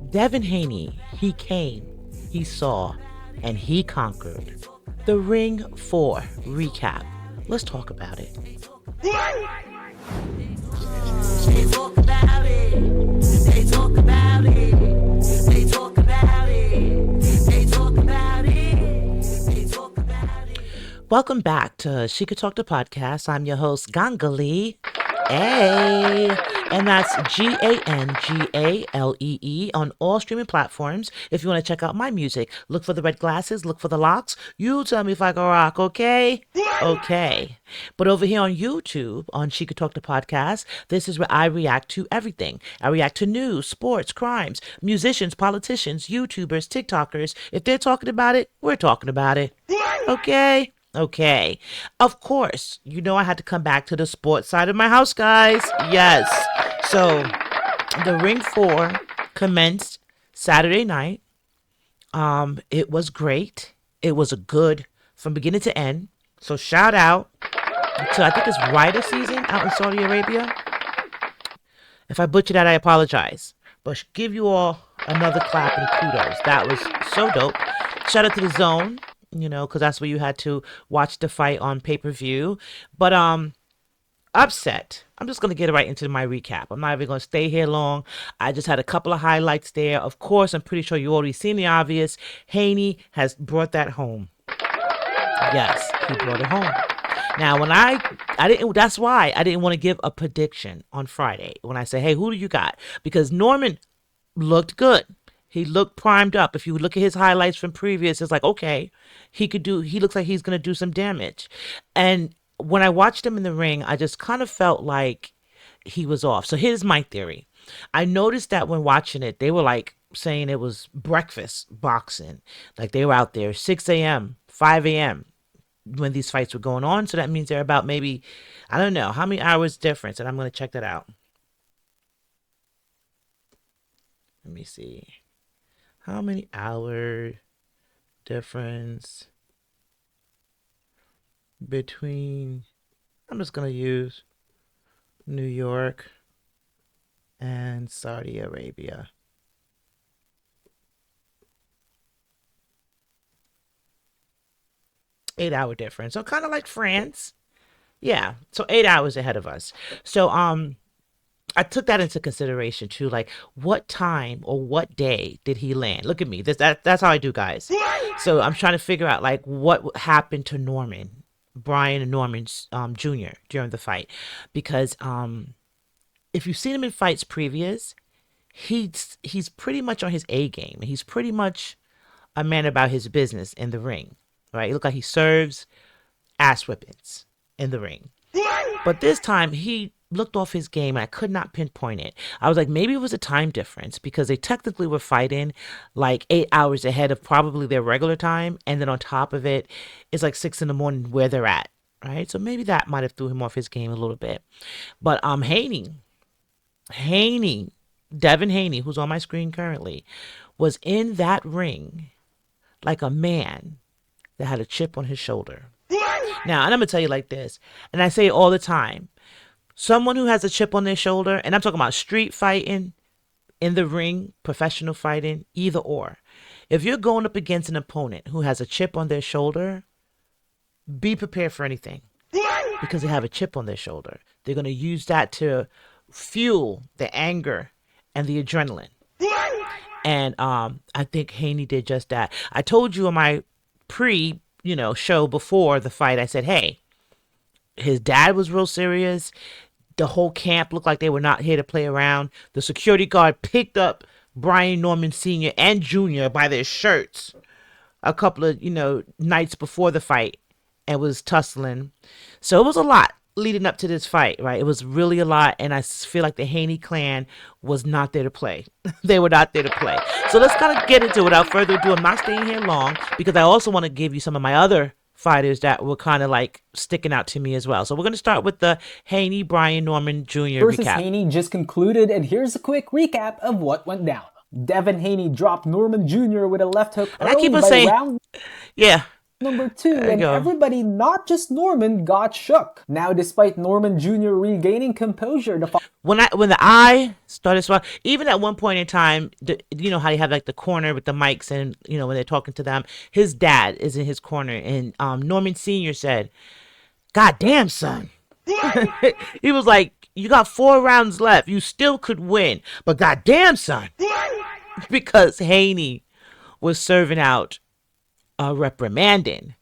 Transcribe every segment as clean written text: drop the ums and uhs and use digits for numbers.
Devin Haney, he came, he saw, and he conquered. The Ring 4 recap. Let's talk about it. They talk about it. They talk about it. They talk about it. They talk about it. They talk about it. Welcome back to She Could Talk the Podcast. I'm your host, Gangalee. Hey, and that's Gangalee on all streaming platforms. If you want to check out my music, look for the red glasses, look for the locks. You tell me if I can rock, okay? Okay. But over here on YouTube, on She Could Talk the Podcast, this is where I react to everything. I react to news, sports, crimes, musicians, politicians, YouTubers, TikTokers. If they're talking about it, we're talking about it. Okay? Okay. Of course, I had to come back to the sports side of my house, guys. Yes. So, the Ring 4 commenced Saturday night. It was great. It was a good from beginning to end. So, shout out to, I think it's Ryder season out in Saudi Arabia. If I butchered that, I apologize. But give you all another clap and kudos. That was so dope. Shout out to the Zone. Because that's where you had to watch the fight on pay-per-view. But upset. I'm just going to get right into my recap. I'm not even going to stay here long. I just had a couple of highlights there. Of course, I'm pretty sure you already seen the obvious. Haney has brought that home. Yes, he brought it home. Now, when that's why I didn't want to give a prediction on Friday when I say, hey, who do you got? Because Norman looked good. He looked primed up. If you look at his highlights from previous, it's like, okay, he looks like he's going to do some damage. And when I watched him in the ring, I just kind of felt like he was off. So here's my theory. I noticed that when watching it, they were like saying it was breakfast boxing. Like they were out there 6 a.m., 5 a.m. when these fights were going on. So that means they're about maybe, I don't know, how many hours difference. And I'm going to check that out. Let me see. How many hour difference between, I'm just going to use New York and Saudi Arabia. Eight-hour difference. So kind of like France. Yeah. So 8 hours ahead of us. So, I took that into consideration too, like what time or what day did he land? Look at me. That's how I do, guys. So I'm trying to figure out like what happened to Brian and Norman Jr. during the fight, because if you've seen him in fights previous, he's pretty much on his A game. He's pretty much a man about his business in the ring, right? He looked like he serves ass whippings in the ring, but this time he looked off his game and I could not pinpoint it. I was like, maybe it was a time difference because they technically were fighting like 8 hours ahead of probably their regular time. And then on top of it, it's like 6 a.m. where they're at, right? So maybe that might have threw him off his game a little bit. But Haney, Devin Haney, who's on my screen currently, was in that ring like a man that had a chip on his shoulder. Now, and I'm going to tell you like this, and I say it all the time. Someone who has a chip on their shoulder, and I'm talking about street fighting, in the ring, professional fighting, either or. If you're going up against an opponent who has a chip on their shoulder, be prepared for anything because they have a chip on their shoulder. They're going to use that to fuel the anger and the adrenaline. And I think Haney did just that. I told you on my show before the fight, I said, hey, his dad was real serious. The whole camp looked like they were not here to play around. The security guard picked up Brian Norman Sr. and Jr. by their shirts a couple of, nights before the fight and was tussling. So it was a lot leading up to this fight, right? It was really a lot. And I feel like the Haney clan was not there to play. They were not there to play. So let's kind of get into it without further ado. I'm not staying here long because I also want to give you some of my other fighters that were kind of like sticking out to me as well. So we're going to start with the Haney Brian Norman Jr. versus recap. Haney just concluded, and here's a quick recap of what went down. Devin Haney dropped Norman Jr. with a left hook. And I keep on saying, yeah, Number 2, There you and go. everybody, not just Norman, got shook. Now, despite Norman Jr. regaining composure the When the eye started swelling, even at one point in time, you know how you have like the corner with the mics, and you know when they're talking to them, his dad is in his corner, and Norman Senior said, "God damn, son." He was like, "You got 4 rounds left. You still could win, but God damn, son," because Haney was serving out a reprimanding.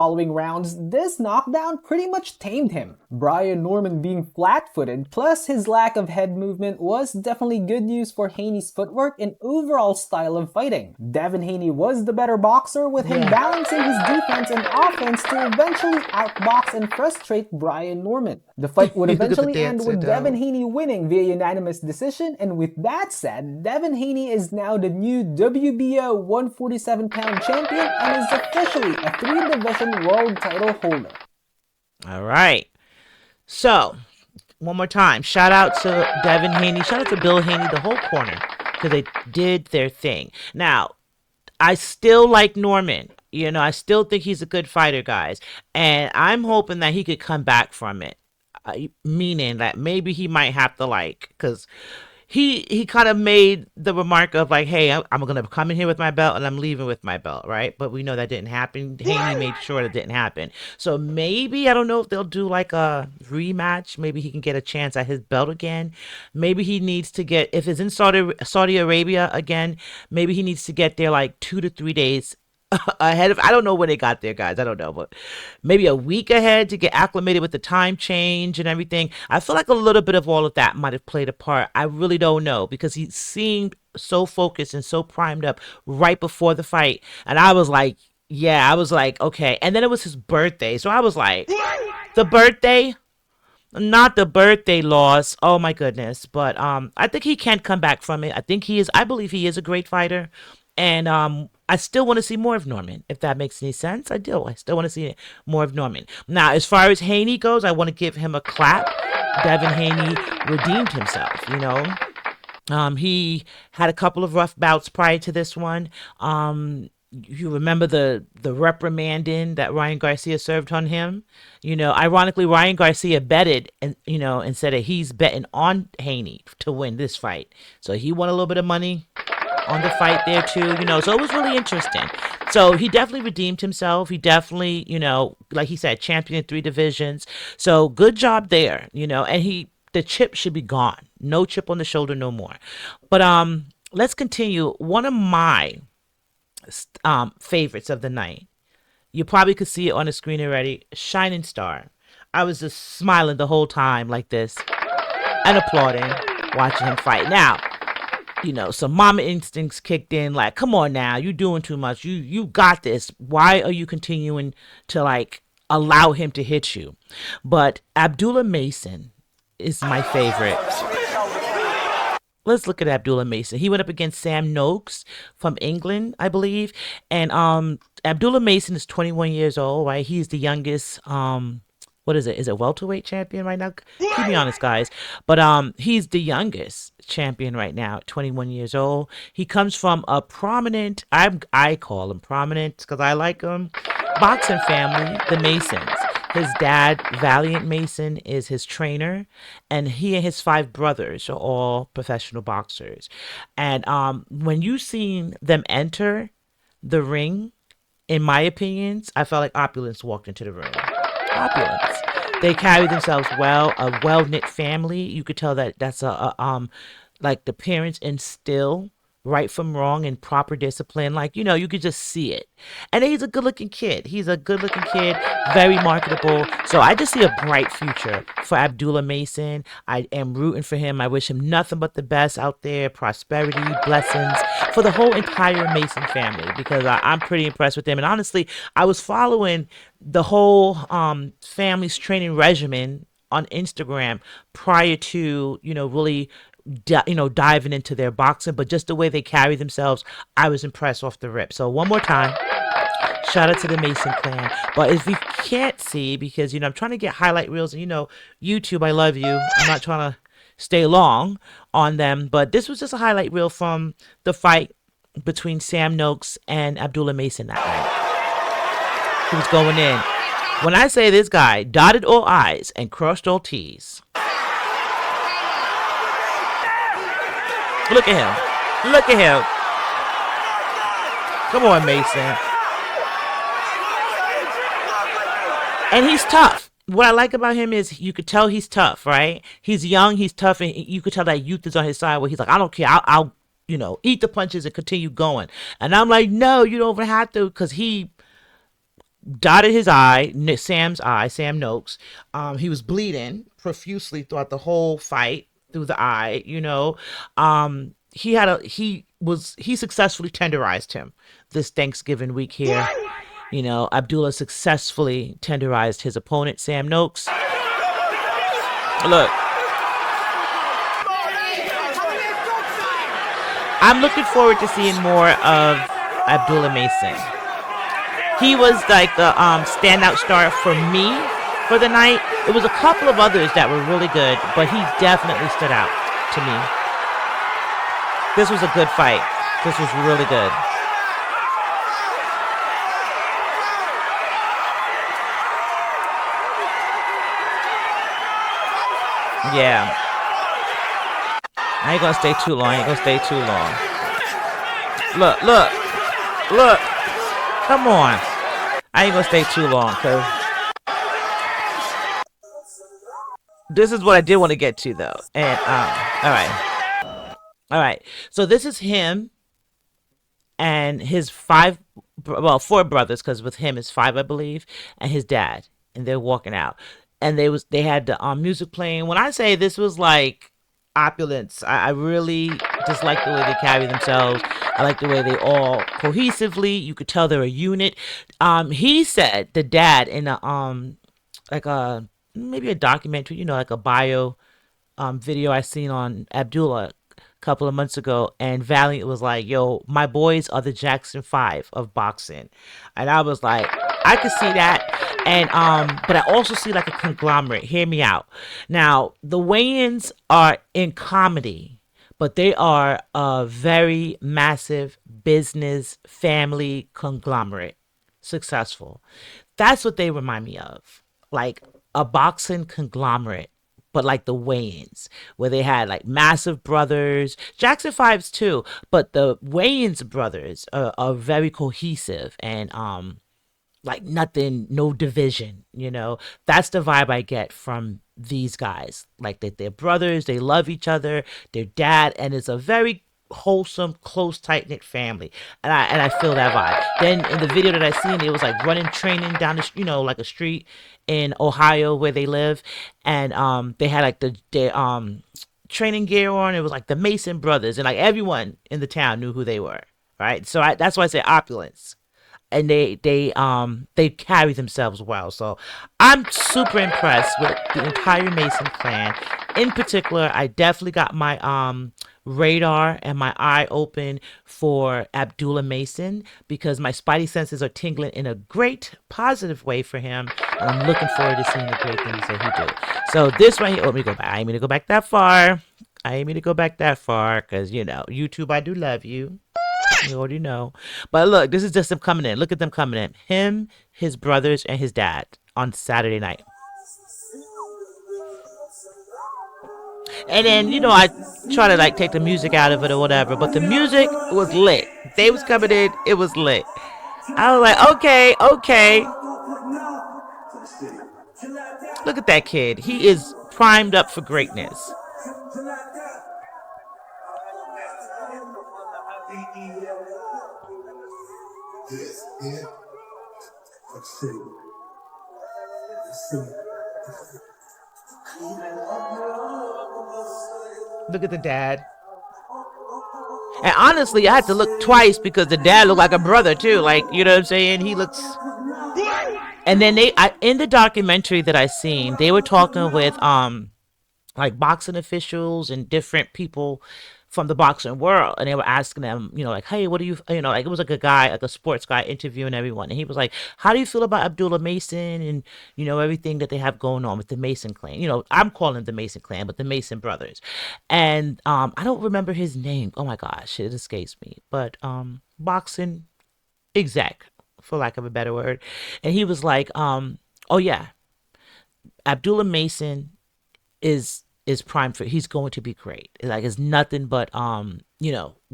following rounds, this knockdown pretty much tamed him. Brian Norman being flat-footed, plus his lack of head movement, was definitely good news for Haney's footwork and overall style of fighting. Devin Haney was the better boxer, with him balancing his defense and offense to eventually outbox and frustrate Brian Norman. The fight would Look at the eventually end dancer, with though. Devin Haney winning via unanimous decision, and with that said, Devin Haney is now the new WBO 147-pound champion and is officially a 3-division world title holder. All right. So, one more time. Shout out to Devin Haney. Shout out to Bill Haney, the whole corner, because they did their thing. Now, I still like Norman. You know, I still think he's a good fighter, guys. And I'm hoping that he could come back from it. Meaning that maybe he might have to, like, because he kind of made the remark of like, hey, I'm going to come in here with my belt and I'm leaving with my belt, right? But we know that didn't happen. Haney made sure that didn't happen. So maybe, I don't know if they'll do like a rematch. Maybe he can get a chance at his belt again. Maybe he needs to get, if it's in Saudi Arabia again, maybe he needs to get there like 2 to 3 days ahead of, I don't know when they got there, guys. I don't know, but maybe a week ahead to get acclimated with the time change and everything. I feel like a little bit of all of that might have played a part. I really don't know, because he seemed so focused and so primed up right before the fight. And I was like, yeah, I was like, okay. And then it was his birthday. So I was like, the birthday? Not the birthday loss. Oh my goodness. But I think he can come back from it. I believe he is a great fighter. And I still want to see more of Norman, if that makes any sense. I do. I still want to see more of Norman. Now, as far as Haney goes, I want to give him a clap. Devin Haney redeemed himself, you know. He had a couple of rough bouts prior to this one. You remember the reprimanding that Ryan Garcia served on him? You know, ironically, Ryan Garcia betted and said that he's betting on Haney to win this fight. So he won a little bit of money on the fight there too, you know, so it was really interesting. So he definitely redeemed himself. He definitely, you know, like he said, championed 3 divisions. So good job there, you know, and the chip should be gone. No chip on the shoulder no more. But let's continue. One of my favorites of the night, you probably could see it on the screen already, Shining Star. I was just smiling the whole time like this and applauding, watching him fight. Now, you know, some mama instincts kicked in, like, come on now, you doing too much. You got this. Why are you continuing to, like, allow him to hit you? But Abdullah Mason is my favorite. Let's look at Abdullah Mason. He went up against Sam Noakes from England, I believe. And Abdullah Mason is 21 years old, right? He's the youngest what is it? Is it welterweight champion right now? Keep me honest, guys. But he's the youngest champion right now, 21 years old. He comes from a prominent, I call him prominent because I like him, boxing family, the Masons. His dad, Valiant Mason, is his trainer, and he and his 5 brothers are all professional boxers. And when you seen them enter the ring, in my opinions, I felt like opulence walked into the room. Opulence. They carry themselves well, a well-knit family. You could tell that that's like the parents instill right from wrong and proper discipline. Like, you know, you could just see it. And he's a good-looking kid. Very marketable. So I just see a bright future for Abdullah Mason. I am rooting for him. I wish him nothing but the best out there, prosperity, blessings for the whole entire Mason family, because I'm pretty impressed with them. And honestly, I was following the whole family's training regimen on Instagram prior to, you know, really diving into their boxing, but just the way they carry themselves, I was impressed off the rip. So one more time, shout out to the Mason clan. But if you can't see, because, you know, I'm trying to get highlight reels, and, you know, YouTube, I love you. I'm not trying to stay long on them, but this was just a highlight reel from the fight between Sam Noakes and Abdullah Mason that night. He was going in. When I say this guy dotted all I's and crossed all T's. Look at him. Look at him. Come on, Mason. And he's tough. What I like about him is you could tell he's tough, right? He's young, he's tough, and you could tell that youth is on his side where he's like, I don't care. I'll eat the punches and continue going. And I'm like, no, you don't even have to, because he dotted his eye, Sam Noakes. He was bleeding profusely throughout the whole fight through the eye, he successfully tenderized him this Thanksgiving week here. Abdullah successfully tenderized his opponent, Sam Noakes. Look. I'm looking forward to seeing more of Abdullah Mason. He was like the standout star for me for the night. It was a couple of others that were really good, but he definitely stood out to me. This was a good fight. This was really good. Yeah. I ain't gonna stay too long. Look. Come on. I ain't gonna stay too long, because this is what I did want to get to, though. And, all right. So this is him and his four brothers, because with him it's five, I believe, and his dad. And they're walking out. And they had the music playing. When I say this was like opulence, I really just like the way they carry themselves. I like the way they all cohesively, you could tell they're a unit. He said, the dad, in maybe a documentary, like a bio video I seen on Abdullah a couple of months ago, and Valiant was like, yo, my boys are the Jackson 5 of boxing. And I was like, I could see that. And but I also see like a conglomerate. Hear me out. Now, the Wayans are in comedy, but they are a very massive business family conglomerate. Successful. That's what they remind me of. Like a boxing conglomerate, but like the Wayans, where they had like massive brothers, Jackson 5s too, but the Wayans brothers are very cohesive and like nothing, no division, That's the vibe I get from these guys. Like that they're brothers, they love each other, their dad, and it's a very wholesome, close, tight-knit family. And I feel that vibe. Then in the video that I seen, it was like training down the, like a street in Ohio where they live. And they had like their training gear on. It was like the Mason brothers, and like everyone in the town knew who they were, right? So that's why I say opulence. And they carry themselves well. So I'm super impressed with the entire Mason clan. In particular, I definitely got my radar and my eye open for Abdullah Mason, because my spidey senses are tingling in a great positive way for him, and I'm looking forward to seeing the great things that he do. So this right here, let me go back. I ain't mean to go back that far. Because YouTube, I do love you. You already know. But look, this is just them coming in. Look at them coming in. Him, his brothers, and his dad on Saturday night. And then, I try to like take the music out of it or whatever, but the music was lit. They was coming in, it was lit. I was like, okay. Look at that kid. He is primed up for greatness. Look at the dad. And honestly, I had to look twice because the dad looked like a brother too. Like, you know what I'm saying? He looks. And then in the documentary that I seen, they were talking with like boxing officials and different people from the boxing world, and they were asking them, like, hey, what do you, like, it was like a guy, like a sports guy interviewing everyone, and he was like, how do you feel about Abdullah Mason and everything that they have going on with the Mason clan? I'm calling it the Mason clan, but the Mason brothers. And I don't remember his name. Oh my gosh, it escapes me. But boxing exec for lack of a better word. And he was like, oh yeah, Abdullah Mason is prime for, he's going to be great. Like it's nothing but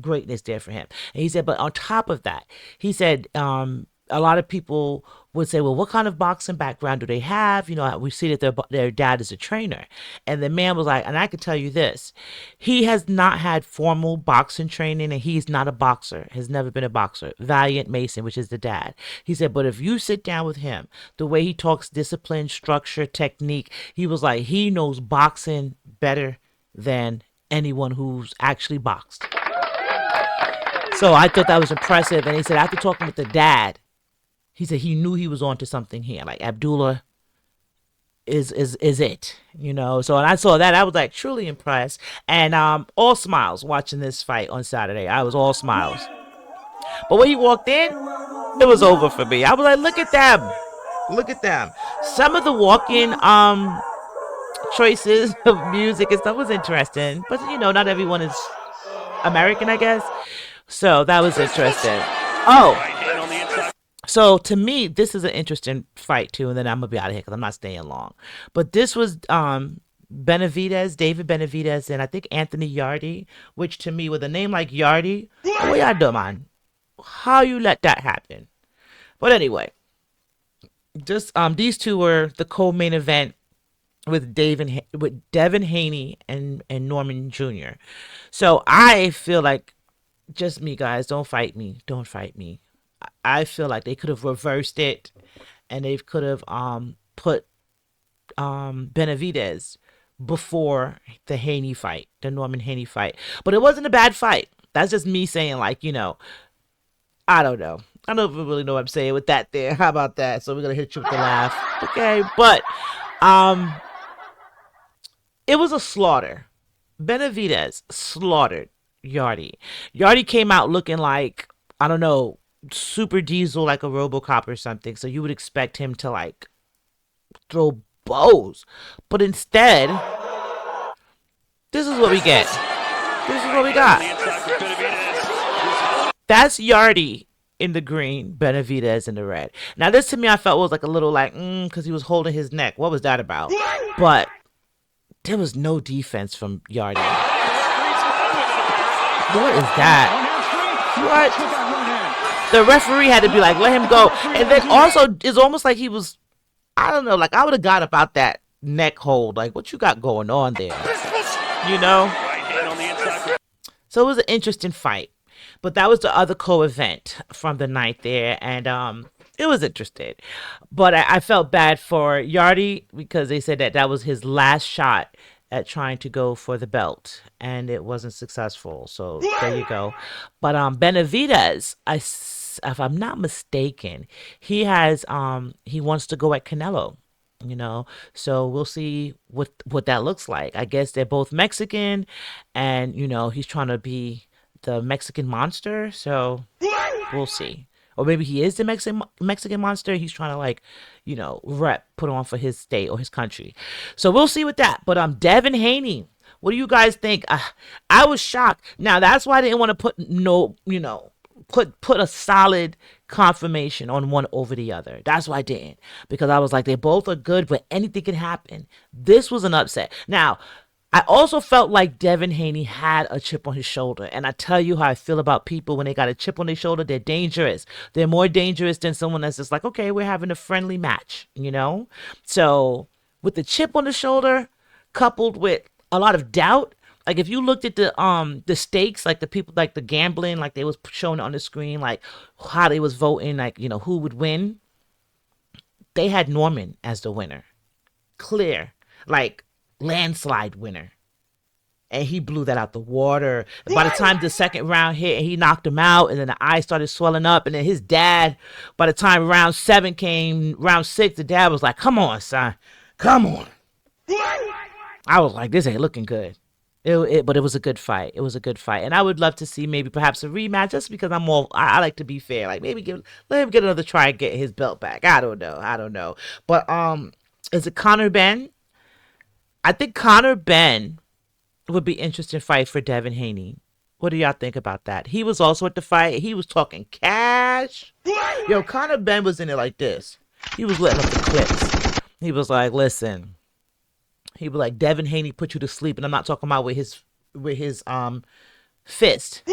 greatness there for him. And he said, but on top of that, he said a lot of people would say, well, what kind of boxing background do they have? We see that their dad is a trainer. And the man was like, and I can tell you this, he has not had formal boxing training, and he's not a boxer, has never been a boxer. Valiant Mason, which is the dad. He said, but if you sit down with him, the way he talks discipline, structure, technique, he was like, he knows boxing better than anyone who's actually boxed. So I thought that was impressive. And he said, after talking with the dad, he said he knew he was onto something here. Like Abdullah is it, So when I saw that, I was like truly impressed, and all smiles watching this fight on Saturday. I was all smiles. But when he walked in, it was over for me. I was like, look at them. Some of the walk-in choices of music and stuff was interesting, but not everyone is American, I guess. So that was interesting. Oh. So to me, this is an interesting fight too, and then I'm gonna be out of here because I'm not staying long. But this was Benavídez, David Benavídez, and I think Anthony Yarde, which to me, with a name like Yarde, what y'all do, man? How you let that happen? But anyway, just these two were the co-main event with Devin Haney and Norman Jr. So I feel like, just me, guys, don't fight me. I feel like they could have reversed it, and they could have put Benavídez before the Haney fight, the Norman Haney fight. But it wasn't a bad fight. That's just me saying, like, I don't know. I don't really know what I'm saying with that there. How about that? So we're gonna hit you with the laugh. Okay, but it was a slaughter. Benavídez slaughtered Yarde. Yarde came out looking like, I don't know, super diesel, like a RoboCop or something. So you would expect him to like throw bows, but instead, this is what we get. This is what we got. That's Yarde in the green, Benavídez in the red. Now this to me, I felt was like a little like, because he was holding his neck. What was that about? But there was no defense from Yarde. What is that? What? The referee had to be like, let him go. And then also, it's almost like he was, I don't know, like I would have got about that neck hold. Like, what you got going on there? So it was an interesting fight. But that was the other co-event from the night there. And it was interesting. But I felt bad for Yarde because they said that was his last shot at trying to go for the belt, and it wasn't successful. So there you go. But Benavídez, if I'm not mistaken, he wants to go at Canelo. So we'll see what that looks like. I guess they're both Mexican, and he's trying to be the Mexican monster. So we'll see. Or maybe he is the Mexican monster. He's trying to put on for his state or his country. So we'll see with that. But Devin Haney, what do you guys think? I was shocked. Now that's why I didn't want to put a solid confirmation on one over the other. That's why I didn't, because I was like, they both are good, but anything can happen. This was an upset. Now, I also felt like Devin Haney had a chip on his shoulder. And I tell you how I feel about people when they got a chip on their shoulder. They're dangerous. They're more dangerous than someone that's just like, okay, we're having a friendly match, So with the chip on the shoulder, coupled with a lot of doubt, like if you looked at the stakes, like the people, like the gambling, like they was showing on the screen, like how they was voting, like, who would win. They had Norman as the winner. Clear. Like, landslide winner, and he blew that out the water. By the time the second round hit and he knocked him out, and then the eyes started swelling up, and then his dad, by the time round 7 came, round 6, the dad was like, come on, son, come on. I was like, this ain't looking good. But it was a good fight. It was a good fight, and I would love to see maybe perhaps a rematch, just because I like to be fair. Like maybe let him get another try and get his belt back. I don't know. But is it Conor Ben? I think Conor Ben would be interesting fight for Devin Haney. What do y'all think about that? He was also at the fight. He was talking cash. Yo, Conor Ben was in it like this. He was letting up the clips. He was like, listen. He was like, Devin Haney put you to sleep, and I'm not talking about with his fist.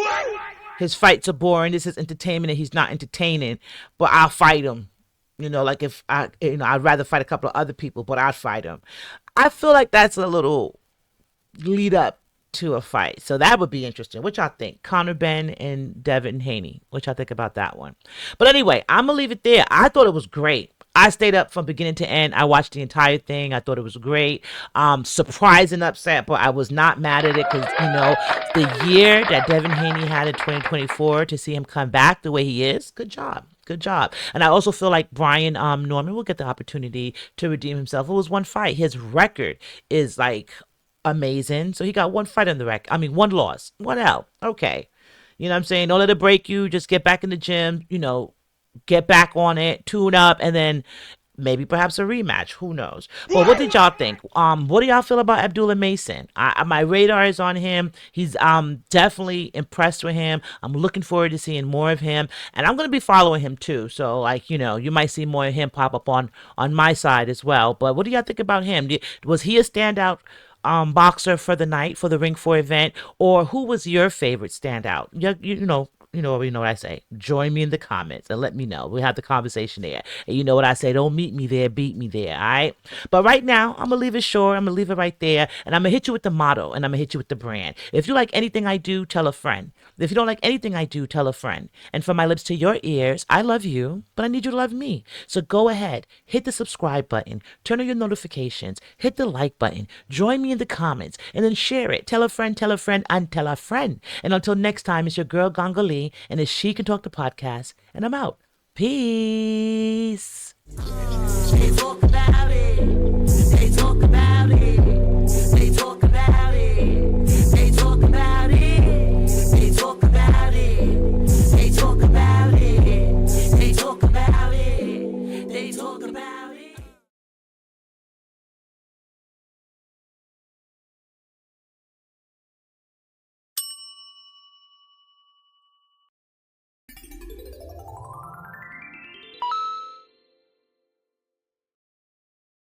His fights are boring. This is entertainment, and he's not entertaining. But I'll fight him. Like if I'd rather fight a couple of other people, but I'd fight him. I feel like that's a little lead up to a fight. So that would be interesting. What y'all think? Conor Ben and Devin Haney. What y'all think about that one? But anyway, I'm going to leave it there. I thought it was great. I stayed up from beginning to end. I watched the entire thing. I thought it was great. Surprised and upset, but I was not mad at it because, the year that Devin Haney had in 2024, to see him come back the way he is, good job. Good job. And I also feel like Brian Norman will get the opportunity to redeem himself. It was one fight. His record is like amazing. So he got one fight on the record. I mean, one loss, one L. Okay. You know what I'm saying? Don't let it break you. Just get back in the gym, get back on it, tune up, and then maybe perhaps a rematch. Who knows? But what did y'all think? What do y'all feel about Abdullah Mason? My radar is on him. He's definitely impressed with him. I'm looking forward to seeing more of him, and I'm gonna be following him too. So you might see more of him pop up on my side as well. But what do y'all think about him? Was he a standout boxer for the night, for the Ring 4 event, or who was your favorite standout? You know what I say. Join me in the comments and let me know. We'll have the conversation there. And you know what I say. Don't meet me there. Beat me there. All right? But right now, I'm going to leave it short. I'm going to leave it right there. And I'm going to hit you with the motto. And I'm going to hit you with the brand. If you like anything I do, tell a friend. If you don't like anything I do, tell a friend. And from my lips to your ears, I love you, but I need you to love me. So go ahead. Hit the subscribe button. Turn on your notifications. Hit the like button. Join me in the comments. And then share it. Tell a friend, and tell a friend. And until next time, it's your girl, Gongali. And it's She Can Talk the podcast, and I'm out. Peace. They talk about it. They talk about it. They talk